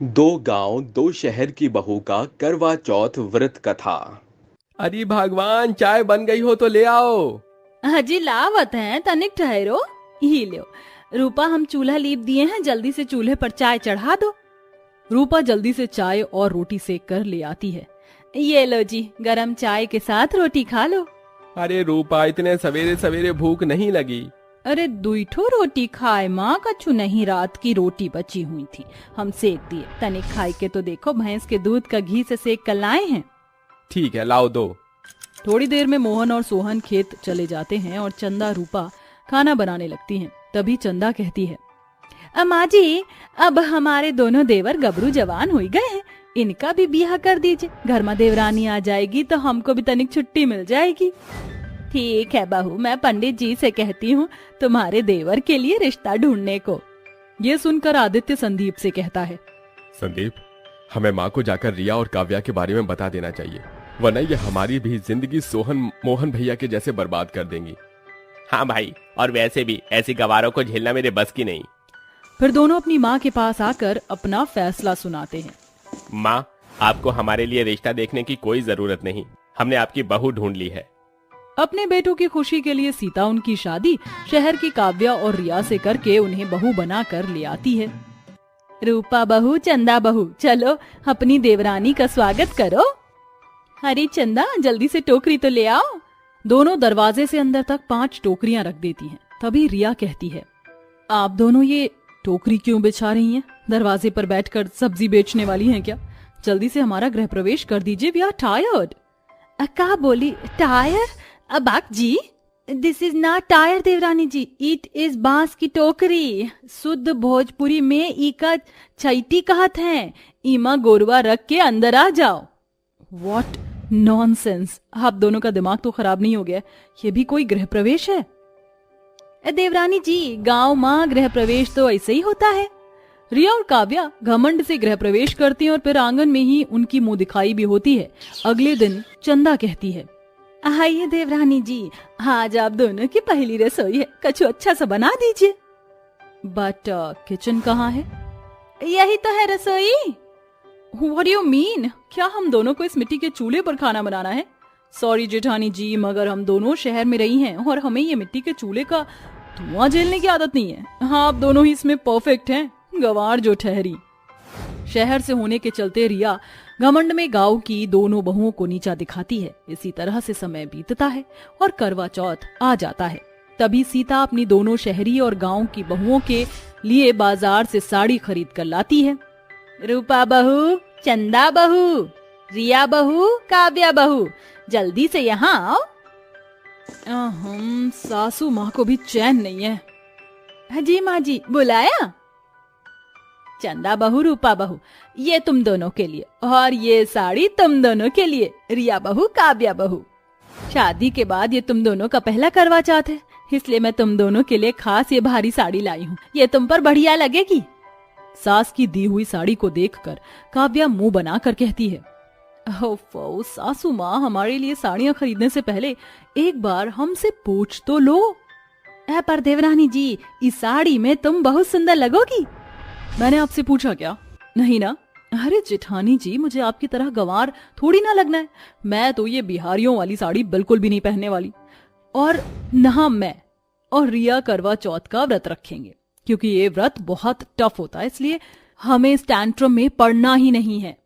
दो गांव दो शहर की बहू का करवा चौथ व्रत कथा। अरे भगवान, चाय बन गई हो तो ले आओ। हजी लावत हैं, तनिक ठहरो। ही लो रूपा, हम चूल्हा लीप दिए हैं, जल्दी से चूल्हे पर चाय चढ़ा दो। रूपा जल्दी से चाय और रोटी सेक कर ले आती है। ये लो जी, गरम चाय के साथ रोटी खा लो। अरे रूपा, इतने सवेरे सवेरे भूख नहीं लगी। अरे दुईठो रोटी खाए माँ, कछु नहीं, रात की रोटी बची हुई थी, हम सेक दिए। तनिक खाई के तो देखो, भैंस के दूध का घी से सेक कर लाए हैं। ठीक है, लाओ दो। थोड़ी देर में मोहन और सोहन खेत चले जाते हैं और चंदा रूपा खाना बनाने लगती हैं। तभी चंदा कहती है, अम्मा जी, अब हमारे दोनों देवर गबरू जवान हो गए हैं, इनका भी ब्याह कर दीजिए। घर में देवरानी आ जाएगी तो हमको भी तनिक छुट्टी मिल जाएगी। ठीक है बहू, मैं पंडित जी से कहती हूँ तुम्हारे देवर के लिए रिश्ता ढूंढने को। ये सुनकर आदित्य संदीप से कहता है, संदीप, हमें माँ को जाकर रिया और काव्या के बारे में बता देना चाहिए, वरना ये हमारी भी जिंदगी सोहन मोहन भैया के जैसे बर्बाद कर देंगी। हाँ भाई, और वैसे भी ऐसी गवारों को झेलना मेरे बस की नहीं। फिर दोनों अपनी माँ के पास आकर अपना फैसला सुनाते हैं। माँ, आपको हमारे लिए रिश्ता देखने की कोई जरूरत नहीं, हमने आपकी बहू ढूंढ ली है। अपने बेटों की खुशी के लिए सीता उनकी शादी शहर की काव्या और रिया से करके उन्हें बहू बना कर ले आती है। रूपा बहू, चंदा बहू, चलो अपनी देवरानी का स्वागत करो। अरे चंदा, जल्दी से टोकरी तो ले आओ। दोनों दरवाजे से अंदर तक 5 टोकरियां रख देती हैं। तभी रिया कहती है, आप दोनों ये टोकरी क्यों बिछा रही हैं? दरवाजे पर बैठकर सब्जी बेचने वाली हैं क्या? जल्दी से हमारा गृह प्रवेश कर दीजिए, वी आर टायर्ड। अक्का बोली, टायर? अबाक जी, दिस इज नॉट टायर देवरानी जी, इट इज बांस की टोकरी। शुद्ध भोजपुरी में इका छैटी कहत हैं। इमा गोरवा रख के अंदर आ जाओ। व्हाट नॉनसेंस, आप दोनों का दिमाग तो खराब नहीं हो गया? ये भी कोई गृह प्रवेश है? देवरानी जी, गांव माँ गृह प्रवेश तो ऐसे ही होता है। रिया और काव्या घमंड से गृह प्रवेश करती हैं और फिर आंगन में ही उनकी मुंह दिखाई भी होती है। अगले दिन चंदा कहती है, आइए देवरानी जी, आज आप दोनों की पहली रसोई है, कछु अच्छा सा बना दीजिए। बट किचन कहाँ है? यही तो है रसोई। What do you mean? क्या हम दोनों को इस मिट्टी के चूल्हे पर खाना बनाना है? सॉरी जेठानी जी, मगर हम दोनों शहर में रही हैं और हमें ये मिट्टी के चूल्हे का धुआं झेलने की आदत नहीं है। हाँ, आप दोनों ही इसमें परफेक्ट हैं, गंवार जो ठहरी। शहर से होने के चलते रिया घमंड में गांव की दोनों बहुओं को नीचा दिखाती है। इसी तरह से समय बीतता है और करवा चौथ आ जाता है। तभी सीता अपनी दोनों शहरी और गांव की बहुओं के लिए बाजार से साड़ी खरीद कर लाती है। रूपा बहू, चंदा बहू, रिया बहू, काव्या बहू, जल्दी से यहाँ आओ। हम सासू माँ को भी चैन नहीं है। जी माँ जी, बुलाया? चंदा बहू, रूपा बहू, ये तुम दोनों के लिए, और ये साड़ी तुम दोनों के लिए, रिया बहू, काव्या बहू। शादी के बाद ये तुम दोनों का पहला करवा चौथ है, इसलिए मैं तुम दोनों के लिए खास ये भारी साड़ी लाई हूँ, ये तुम पर बढ़िया लगेगी। सास की दी हुई साड़ी को देखकर काव्या मुंह बनाकर कहती है, ओफो सासू माँ, हमारे लिए साड़ियाँ खरीदने से पहले एक बार हमसे पूछ तो लो। पर देवरानी जी, इस साड़ी में तुम बहुत सुंदर लगोगी। मैंने आपसे पूछा क्या? नहीं ना? अरे जेठानी जी, मुझे आपकी तरह गंवार थोड़ी ना लगना है। मैं तो ये बिहारियों वाली साड़ी बिल्कुल भी नहीं पहनने वाली। और ना मैं और रिया करवा चौथ का व्रत रखेंगे, क्योंकि ये व्रत बहुत टफ होता है, इसलिए हमें इस टैंट्रम में पड़ना ही नहीं है।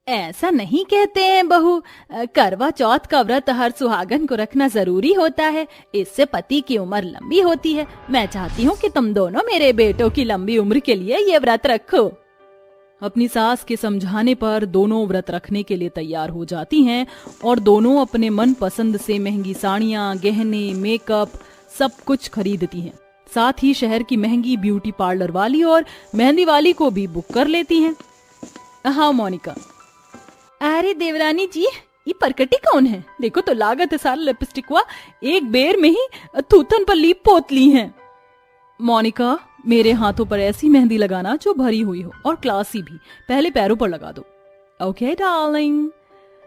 ऐसा नहीं कहते हैं बहू, करवा चौथ का व्रत हर सुहागन को रखना जरूरी होता है, इससे पति की उम्र लंबी होती है। मैं चाहती हूँ कि तुम दोनों मेरे बेटों की लंबी उम्र के लिए ये व्रत रखो। अपनी सास के समझाने पर दोनों व्रत रखने के लिए तैयार हो जाती हैं और दोनों अपने मन पसंद से महंगी साड़ियाँ, गहने, मेकअप सब कुछ खरीदती हैं। साथ ही शहर की महंगी ब्यूटी पार्लर वाली और मेहंदी वाली को भी बुक कर लेती हैं। हाँ मोनिका। अरे देवरानी जी, ये परकटी कौन है? देखो तो लागत है सारा लिपस्टिक हुआ एक बेर में ही थूथन पर लीप पोत ली है। मोनिका, मेरे हाथों पर ऐसी मेहंदी लगाना जो भरी हुई हो और क्लासी भी, पहले पैरों पर लगा दो। Okay darling.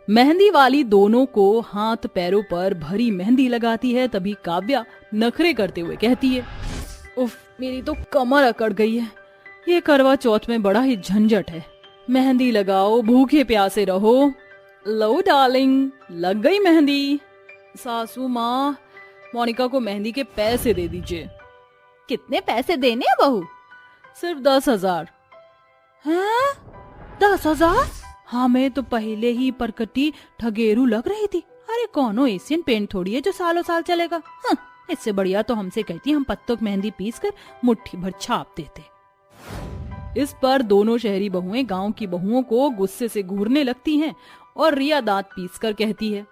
मेहंदी वाली दोनों को हाथ पैरों पर भरी मेहंदी लगाती है। तभी काव्या नखरे करते हुए कहती है, उफ, मेरी तो कमर अकड़ गई है। ये करवा चौथ में बड़ा ही झंझट है। मेहंदी लगाओ, भूखे प्यासे रहो। लो डार्लिंग, लग गई मेहंदी। सासू माँ, मोनिका को मेहंदी के पैसे दे दीजिए। कितने पैसे देने हैं बहू? सिर्फ 10,000। हैं? 10,000? हमें तो पहले ही परकटी ठगेरू लग रही थी। अरे कौनो एशियन पेंट थोड़ी है जो सालों साल चलेगा। हाँ, इससे बढ़िया तो हमसे कहती हम पत्तों की मेहंदी पीस कर मुट्ठी भर छाप देते। इस पर दोनों शहरी बहुएं गांव की बहुओं को गुस्से से घूरने लगती हैं और रिया दांत पीस कर कहती है,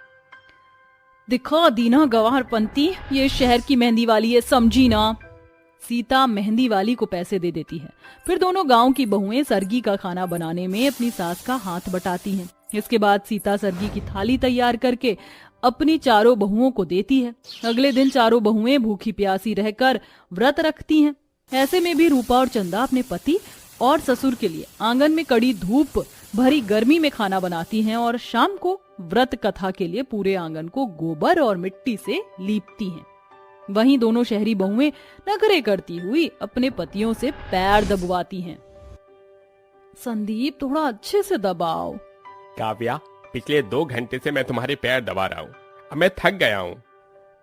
दिखा दीना गवारपंती, ये शहर की मेहंदी वाली है, समझी ना। सीता मेहंदी वाली को पैसे दे देती है। फिर दोनों गांव की बहुएं सरगी का खाना बनाने में अपनी सास का हाथ बटाती हैं। इसके बाद सीता सरगी की थाली तैयार करके अपनी चारों बहुओं को देती है। अगले दिन चारों बहुएं भूखी प्यासी रहकर व्रत रखती हैं। ऐसे में भी रूपा और चंदा अपने पति और ससुर के लिए आंगन में कड़ी धूप भरी गर्मी में खाना बनाती हैं और शाम को व्रत कथा के लिए पूरे आंगन को गोबर और मिट्टी से लीपती हैं। वहीं दोनों शहरी बहुएं नखरे करती हुई अपने पतियों से पैर दबवाती हैं। संदीप, थोड़ा अच्छे से दबाओ। काव्या, पिछले 2 घंटे से मैं तुम्हारे पैर दबा रहा हूँ। अब मैं थक गया हूँ।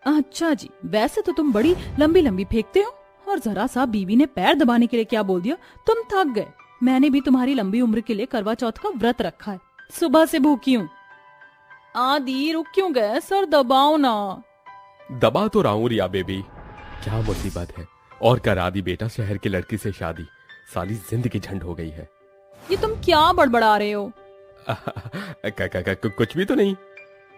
अच्छा जी, वैसे तो तुम बड़ी लंबी लंबी फेंकते हो, और जरा सा बीवी ने पैर दबाने के लिए क्या बोल दिया, तुम थक गए। मैंने भी तुम्हारी लंबी उम्र के लिए करवा चौथ का व्रत रखा है। सुबह से भूखी हूँ। आदि, रुक क्यों गए? सर दबाओ ना। दबा तो रहा हूं रिया बेबी, क्या मुसीबत है। और करा दी बेटा शहर की लड़की से शादी, साली जिंदगी झंड हो गई है। ये तुम क्या बड़बड़ा रहे हो? कुछ भी तो नहीं।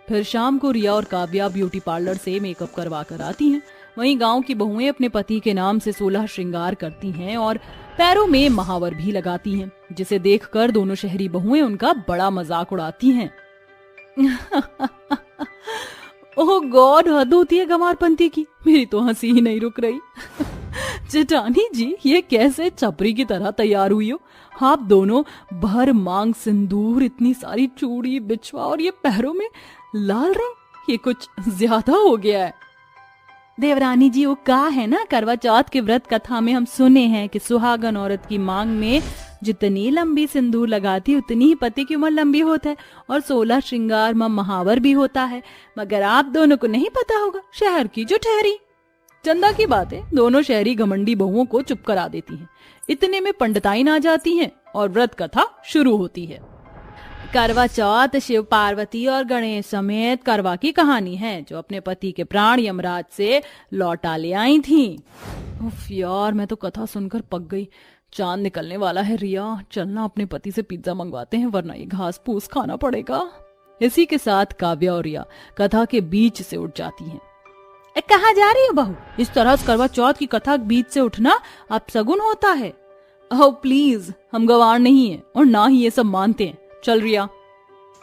फिर शाम को रिया और काव्या ब्यूटी पार्लर से मेकअप करवा कर आती हैं। वहीं गांव की बहुएं अपने पति के नाम से 16 श्रृंगार करती हैं और पैरों में महावर भी लगाती हैं, जिसे देखकर दोनों शहरी बहुएं उनका बड़ा मजाक उड़ाती हैं। ओह गॉड, हद होती है गंवारपंती की। मेरी तो हंसी ही नहीं रुक रही। जेठानी जी, ये कैसे छपरी की तरह तैयार हुई हो? आप दोनों भर मांग सिंदूर, इतनी सारी चूड़ी, बिछवा और ये पैरों में लाल रंग, ये कुछ ज्यादा हो गया है। देवरानी जी, वो कहा है ना, करवा चौथ के व्रत कथा में हम सुने हैं कि सुहागन औरत की मांग में जितनी लंबी सिंदूर लगाती उतनी ही पति की उम्र लंबी होता है, और 16 श्रृंगार में महावर भी होता है। मगर आप दोनों को नहीं पता होगा, शहर की जो ठहरी। चंदा की बातें दोनों शहरी घमंडी बहुओं को चुप करा देती हैं। इतने में पंडिताइन आ जाती हैं और व्रत कथा शुरू होती है। करवा चौथ शिव पार्वती और गणेश समेत करवा की कहानी है, जो अपने पति के प्राण यमराज से लौटा ले आई थीं। उफ यार, मैं तो कथा सुनकर पक गई। चांद निकलने वाला है रिया, चलना अपने पति से पिज्जा मंगवाते हैं, वरना ये घास फूस खाना पड़ेगा। इसी के साथ काव्या और रिया कथा के बीच से उठ जाती हैं। कहाँ जा रही हो बहू? इस तरह करवा चौथ की कथा बीच से उठना अपशगुन होता है। ओह प्लीज, हम गंवार नहीं है और ना ही ये सब मानते हैं। चल रिया।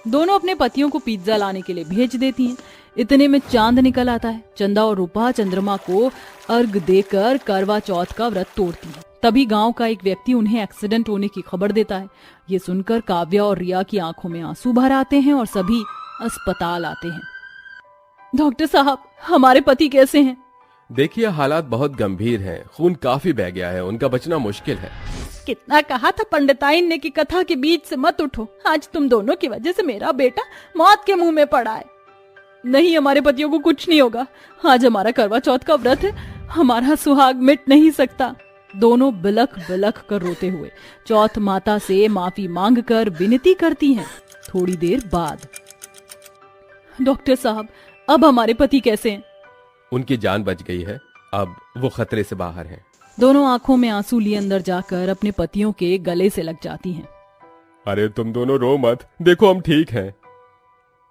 दोनों अपने पतियों को पिज्जा लाने के लिए भेज देती हैं। इतने में चांद निकल आता है। चंदा और रूपा चंद्रमा को अर्घ देकर करवा चौथ का व्रत तोड़ती है। तभी गांव का एक व्यक्ति उन्हें एक्सीडेंट होने की खबर देता है। ये सुनकर काव्या और रिया की आंखों में आंसू भर आते हैं और सभी अस्पताल आते हैं। डॉक्टर साहब, हमारे पति कैसे हैं? देखिए, हालात बहुत गंभीर हैं, खून काफी बह गया है, उनका बचना मुश्किल है। कितना कहा था पंडिताइन ने कि कथा के बीच से मत उठो। आज तुम दोनों की वजह से मेरा बेटा मौत के मुंह में पड़ा है। नहीं, हमारे पतियों को कुछ नहीं होगा। आज हमारा करवा चौथ का व्रत है, हमारा सुहाग मिट नहीं सकता। दोनों बिलख बिलख कर रोते हुए चौथ माता से माफी मांग कर विनती करती हैं। थोड़ी देर बाद, डॉक्टर साहब, अब हमारे पति कैसे हैं? उनकी जान बच गई है, अब वो खतरे से बाहर हैं। दोनों आंखों में आंसू लिए अंदर जाकर अपने पतियों के गले से लग जाती हैं। अरे तुम दोनों रो मत, देखो हम ठीक हैं।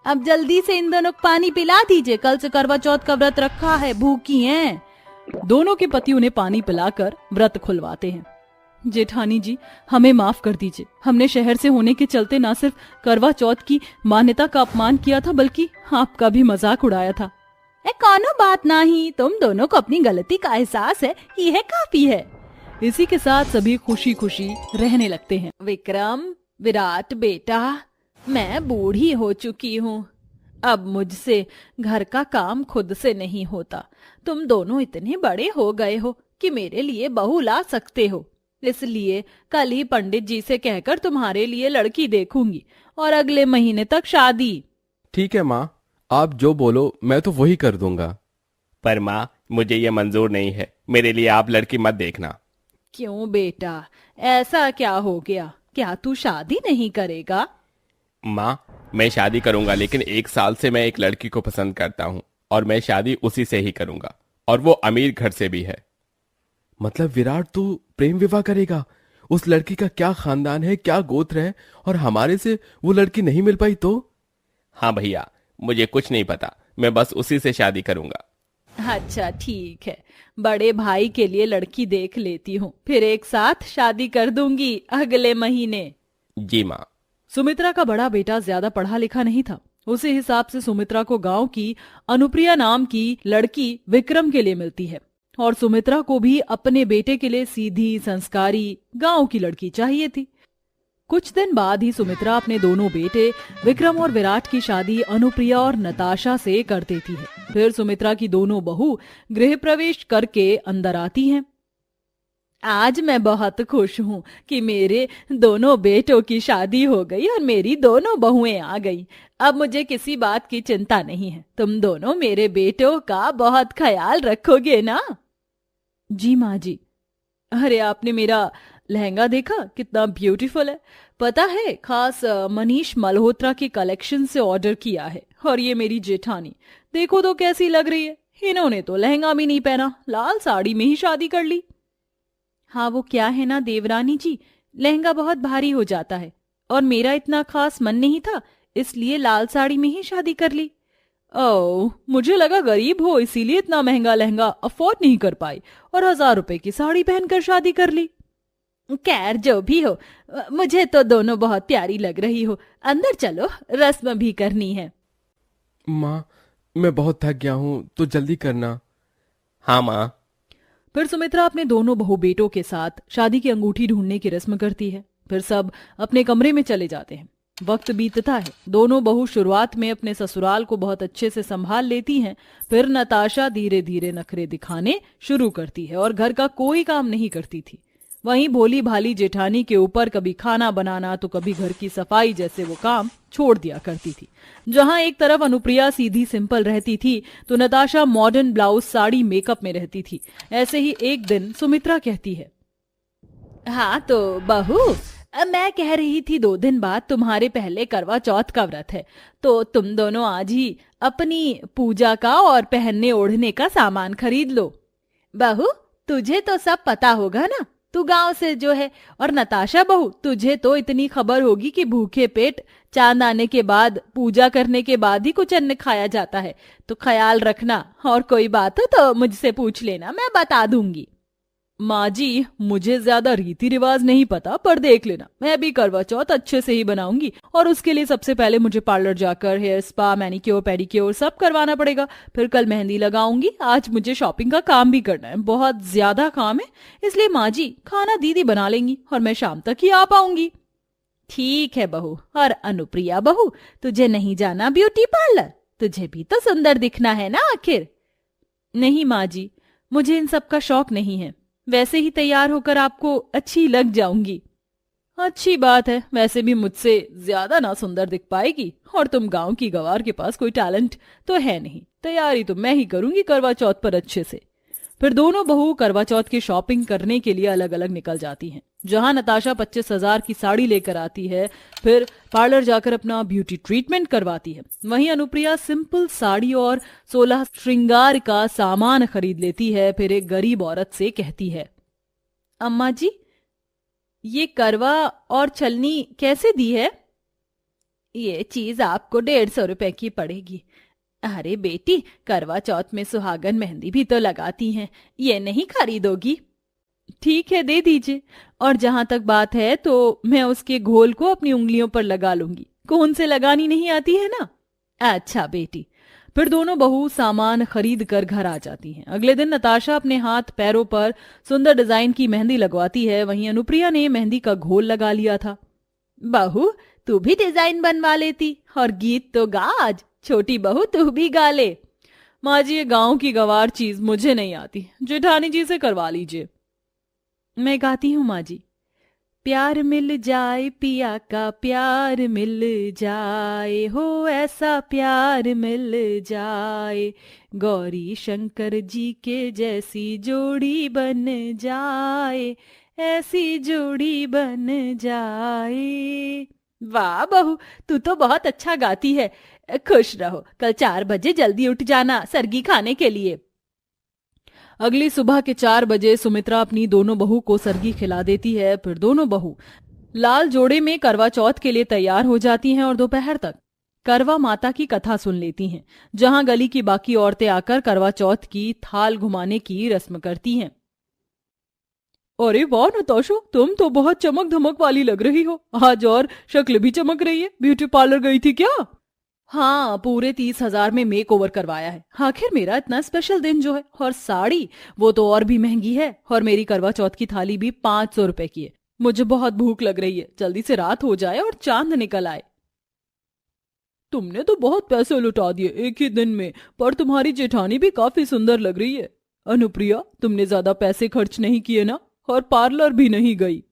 अब जल्दी से इन दोनों को पानी पिला दीजिए, कल से करवा चौथ का व्रत रखा है, भूखी हैं। दोनों के पति उन्हें पानी पिलाकर व्रत खुलवाते हैं। जेठानी जी, हमें माफ कर दीजिए। हमने शहर से होने के चलते न सिर्फ करवा चौथ की मान्यता का अपमान किया था, बल्कि आपका भी मजाक उड़ाया था। कौनो बात नहीं, तुम दोनों को अपनी गलती का एहसास है, यह काफी है। इसी के साथ सभी खुशी खुशी रहने लगते हैं। विक्रम, विराट बेटा, मैं बूढ़ी हो चुकी हूँ, अब मुझसे घर का काम खुद से नहीं होता। तुम दोनों इतने बड़े हो गए हो कि मेरे लिए बहू ला सकते हो। इसलिए कल ही पंडित जी से कहकर तुम्हारे लिए लड़की देखूंगी और अगले महीने तक शादी। ठीक है माँ, आप जो बोलो मैं तो वही कर दूंगा। पर माँ, मुझे ये मंजूर नहीं है। मेरे लिए आप लड़की मत देखना। क्यों बेटा, ऐसा क्या हो गया? क्या तू शादी नहीं करेगा? माँ, मैं शादी करूंगा, लेकिन 1 साल से मैं एक लड़की को पसंद करता हूँ और मैं शादी उसी से ही करूंगा, और वो अमीर घर से भी है। मतलब विराट, तू प्रेम विवाह करेगा? उस लड़की का क्या खानदान है, क्या गोत्र है, और हमारे से वो लड़की नहीं मिल पाई तो? हाँ भैया, मुझे कुछ नहीं पता, मैं बस उसी से शादी करूंगा। अच्छा ठीक है, बड़े भाई के लिए लड़की देख लेती हूँ, फिर एक साथ शादी कर दूंगी अगले महीने। जी माँ। सुमित्रा का बड़ा बेटा ज्यादा पढ़ा लिखा नहीं था। उसी हिसाब से सुमित्रा को गांव की अनुप्रिया नाम की लड़की विक्रम के लिए मिलती है, और सुमित्रा को भी अपने बेटे के लिए सीधी संस्कारी गांव की लड़की चाहिए थी। कुछ दिन बाद ही सुमित्रा अपने दोनों बेटे विक्रम और विराट की शादी अनुप्रिया और नताशा से कर देती है। फिर सुमित्रा की दोनों बहू गृह प्रवेश करके अंदर आती हैं। आज मैं बहुत खुश हूँ कि मेरे दोनों बेटों की शादी हो गई और मेरी दोनों बहुएं आ गई। अब मुझे किसी बात की चिंता नहीं है। तुम दोनों मेरे बेटों का बहुत ख्याल रखोगे ना? जी माँ जी। अरे, आपने मेरा लहंगा देखा? कितना ब्यूटीफुल है। पता है, खास मनीष मल्होत्रा की कलेक्शन से ऑर्डर किया है। और ये मेरी जेठानी, देखो तो कैसी लग रही है। इन्होंने तो लहंगा भी नहीं पहना, लाल साड़ी में ही शादी कर ली। हाँ, वो क्या है ना देवरानी जी, लहंगा बहुत भारी हो जाता है और मेरा इतना खास मन नहीं था, इसलिए लाल साड़ी में ही शादी कर ली। ओह, मुझे लगा गरीब हो इसीलिए इतना महंगा लहंगा अफोर्ड नहीं कर पाई और 1000 रुपए की साड़ी पहनकर शादी कर ली। खैर, जो भी हो, मुझे तो दोनों बहुत प्यारी लग रही हो। अंदर चलो, रस्म भी करनी है। माँ, मैं बहुत थक गया हूँ, तो जल्दी करना। हाँ माँ। फिर सुमित्रा अपने दोनों बहू बेटों के साथ शादी की अंगूठी ढूंढने की रस्म करती है। फिर सब अपने कमरे में चले जाते हैं। वक्त बीतता है। दोनों बहू शुरुआत में अपने ससुराल को बहुत अच्छे से संभाल लेती हैं। फिर नताशा धीरे धीरे नखरे दिखाने शुरू करती है और घर का कोई काम नहीं करती थी। वहीं भोली भाली जेठानी के ऊपर कभी खाना बनाना तो कभी घर की सफाई जैसे वो काम छोड़ दिया करती थी। जहां एक तरफ अनुप्रिया सीधी सिंपल रहती थी तो Natasha modern blouse sari makeup में रहती थी। ऐसे ही एक दिन सुमित्रा कहती है, हाँ तो बहू, मैं कह रही थी 2 दिन बाद तुम्हारे पहले करवा चौथ का व्रत है, तो तुम दोनों आज ही अपनी पूजा का और पहनने ओढ़ने का सामान खरीद लो। बहू, तुझे तो सब पता होगा ना, तू गांव से जो है। और नताशा बहू, तुझे तो इतनी खबर होगी कि भूखे पेट चांद आने के बाद पूजा करने के बाद ही कुछ अन्न खाया जाता है, तो ख्याल रखना, और कोई बात हो तो मुझसे पूछ लेना, मैं बता दूंगी। माँ जी, मुझे ज्यादा रीति रिवाज नहीं पता, पर देख लेना, मैं भी करवा चौथ अच्छे से ही बनाऊंगी। और उसके लिए सबसे पहले मुझे पार्लर जाकर हेयर स्पा, मैनिक्योर, पेडिक्योर सब करवाना पड़ेगा। फिर कल मेहंदी लगाऊंगी। आज मुझे शॉपिंग का काम भी करना है, बहुत ज्यादा काम है, इसलिए माँ जी खाना दीदी बना लेंगी और मैं शाम तक ही आ पाऊंगी। ठीक है बहू। और अनुप्रिया बहू, तुझे नहीं जाना ब्यूटी पार्लर? तुझे भी तो सुंदर दिखना है ना आखिर। नहीं माँ जी, मुझे इन सब का शौक नहीं है, वैसे ही तैयार होकर आपको अच्छी लग जाऊंगी। अच्छी बात है, वैसे भी मुझसे ज्यादा ना सुंदर दिख पाएगी, और तुम गांव की गवार के पास कोई टैलेंट तो है नहीं। तैयारी तो मैं ही करूंगी करवा चौथ पर अच्छे से। फिर दोनों बहू करवा चौथ की शॉपिंग करने के लिए अलग अलग निकल जाती हैं। जहां नताशा 25,000 की साड़ी लेकर आती है, फिर पार्लर जाकर अपना ब्यूटी ट्रीटमेंट करवाती है। वहीं अनुप्रिया सिंपल साड़ी और 16 श्रृंगार का सामान खरीद लेती है। फिर एक गरीब औरत से कहती है, अम्मा जी, ये करवा और छलनी कैसे दी है? ये चीज आपको 150 रुपए की पड़ेगी। अरे बेटी, करवा चौथ में सुहागन मेहंदी भी तो लगाती हैं, ये नहीं खरीदोगी? ठीक है, दे दीजिए। और जहां तक बात है तो मैं उसके घोल को अपनी उंगलियों पर लगा लूंगी, कोन से लगानी नहीं आती है ना। अच्छा बेटी। फिर दोनों बहू सामान खरीद कर घर आ जाती हैं। अगले दिन नताशा अपने हाथ पैरों पर सुंदर डिजाइन की मेहंदी लगवाती है। वहीं अनुप्रिया ने मेहंदी का घोल लगा लिया था। बहू, तू भी डिजाइन बनवा लेती और गीत तो गा आज। छोटी बहू, तू भी गा ले। माँ जी, ये गांव की गवार चीज मुझे नहीं आती, जेठानी जी से करवा लीजिए। मैं गाती हूँ माँ जी। प्यार मिल जाए पिया का प्यार मिल जाए हो, ऐसा प्यार मिल जाए, गौरी शंकर जी के जैसी जोड़ी बन जाए, ऐसी जोड़ी बन जाए। वाह बहू, तू तो बहुत अच्छा गाती है। खुश रहो, कल 4 बजे जल्दी उठ जाना सरगी खाने के लिए। अगली सुबह के 4 बजे सुमित्रा अपनी दोनों बहू को सरगी खिला देती है। फिर दोनों बहू लाल जोड़े में करवा चौथ के लिए तैयार हो जाती हैं और दोपहर तक करवा माता की कथा सुन लेती हैं, जहां गली की बाकी औरतें आकर करवा चौथ की थाल घुमाने की रस्म करती हैं। अरे वाह नताशा, तुम तो बहुत चमक धमक वाली लग रही हो आज, और शक्ल भी चमक रही है। ब्यूटी पार्लर गई थी क्या? हाँ, पूरे 30,000 में मेक ओवर करवाया है। आखिर मेरा इतना स्पेशल दिन जो है, और साड़ी वो तो और भी महंगी है, और मेरी करवा चौथ की थाली भी 500 रुपए की है। मुझे बहुत भूख लग रही है, जल्दी से रात हो जाए और चांद निकल आए। तुमने तो बहुत पैसे लुटा दिए एक ही दिन में, पर तुम्हारी जेठानी भी काफी सुंदर लग रही है। अनुप्रिया, तुमने ज्यादा पैसे खर्च नहीं किए ना, और पार्लर भी नहीं गई।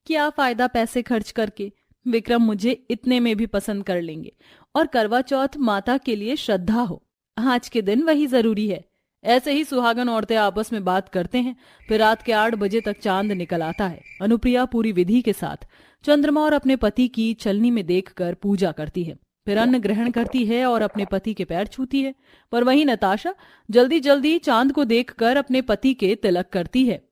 क्या फायदा पैसे खर्च करके, विक्रम मुझे इतने में भी पसंद कर लेंगे, और करवा चौथ माता के लिए श्रद्धा हो, आज के दिन वही जरूरी है। ऐसे ही सुहागन औरतें आपस में बात करते हैं। फिर रात के 8 बजे तक चांद निकल आता है। अनुप्रिया पूरी विधि के साथ चंद्रमा और अपने पति की चलनी में देखकर पूजा करती है, फिर अन्न ग्रहण करती है और अपने पति के पैर छूती है। पर वहीं नताशा जल्दी जल्दी चांद को देखकर अपने पति के तिलक करती है।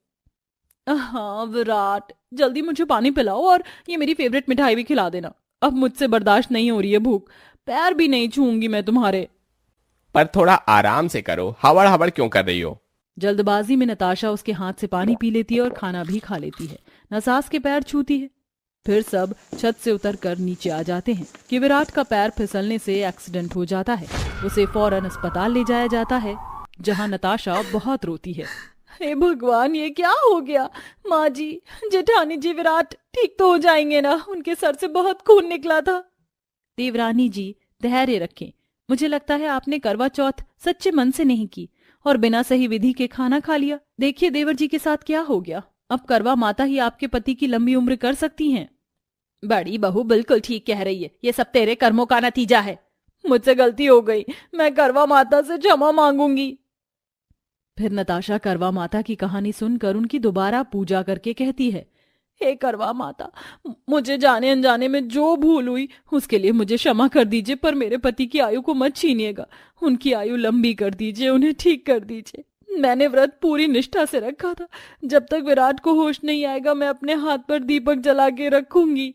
हाँ विराट, जल्दी मुझे पानी पिलाओ और ये मेरी फेवरेट मिठाई भी खिला देना। अब मुझसे बर्दाश्त नहीं हो रही है भूख, पैर भी नहीं छूंगी मैं तुम्हारे। पर थोड़ा आराम से करो, हवड़ हवड़ क्यों कर रही हो? जल्दबाजी में नताशा उसके हाथ से पानी पी लेती है और खाना भी खा लेती है। नसास के पैर छूती है। फिर सब छत से उतरकर नीचे आ जाते हैं कि विराट का पैर फिसलने से एक्सीडेंट हो जाता है। उसे फौरन अस्पताल ले जाया जाता है, जहां नताशा बहुत रोती है। हे भगवान, ये क्या हो गया? माँ जी, जेठानी जी, विराट ठीक तो हो जाएंगे ना? उनके सर से बहुत खून निकला था। देवरानी जी, धैर्य रखें। मुझे लगता है आपने करवा चौथ सच्चे मन से नहीं की और बिना सही विधि के खाना खा लिया। देखिए देवर जी के साथ क्या हो गया। अब करवा माता ही आपके पति की लंबी उम्र कर सकती हैं। बड़ी बहू बिल्कुल ठीक कह रही है, ये सब तेरे कर्मों का नतीजा है। मुझसे गलती हो गई, मैं करवा माता से क्षमा मांगूंगी। फिर नताशा करवा माता की कहानी सुनकर उनकी दोबारा पूजा करके कहती है, हे करवा माता, मुझे जाने अनजाने में जो भूल हुई उसके लिए मुझे क्षमा कर दीजिए, पर मेरे पति की आयु को मत छीनिएगा। उनकी आयु लंबी कर दीजिए, उन्हें ठीक कर दीजिए। मैंने व्रत पूरी निष्ठा से रखा था। जब तक विराट को होश नहीं आएगा मैं अपने हाथ पर दीपक जला के रखूंगी।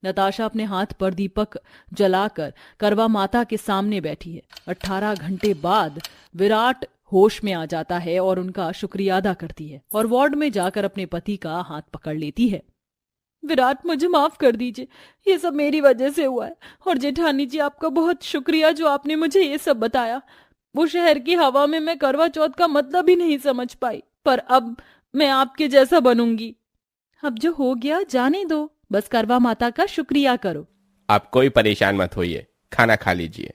नताशा अपने हाथ पर दीपक जलाकर करवा माता के सामने बैठी है। 18 घंटे बाद विराट होश में आ जाता है और उनका शुक्रिया अदा करती है और वार्ड में जाकर अपने पति का हाथ पकड़ लेती है। विराट, मुझे माफ कर दीजिए, ये सब मेरी वजह से हुआ है। और जेठानी जी, आपका बहुत शुक्रिया जो आपने मुझे ये सब बताया। वो शहर की हवा में मैं करवा चौथ का मतलब ही नहीं समझ पाई, पर अब मैं आपके जैसा बनूंगी। अब जो हो गया जाने दो, बस करवा माता का शुक्रिया करो। आप कोई परेशान मत होइए, खाना खा लीजिए।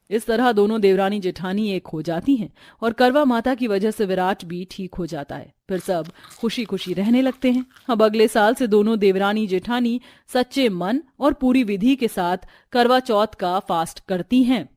इस तरह दोनों देवरानी जेठानी एक हो जाती हैं और करवा माता की वजह से विराट भी ठीक हो जाता है। फिर सब खुशी खुशी रहने लगते हैं। अब अगले साल से दोनों देवरानी जेठानी सच्चे मन और पूरी विधि के साथ करवा चौथ का फास्ट करती हैं।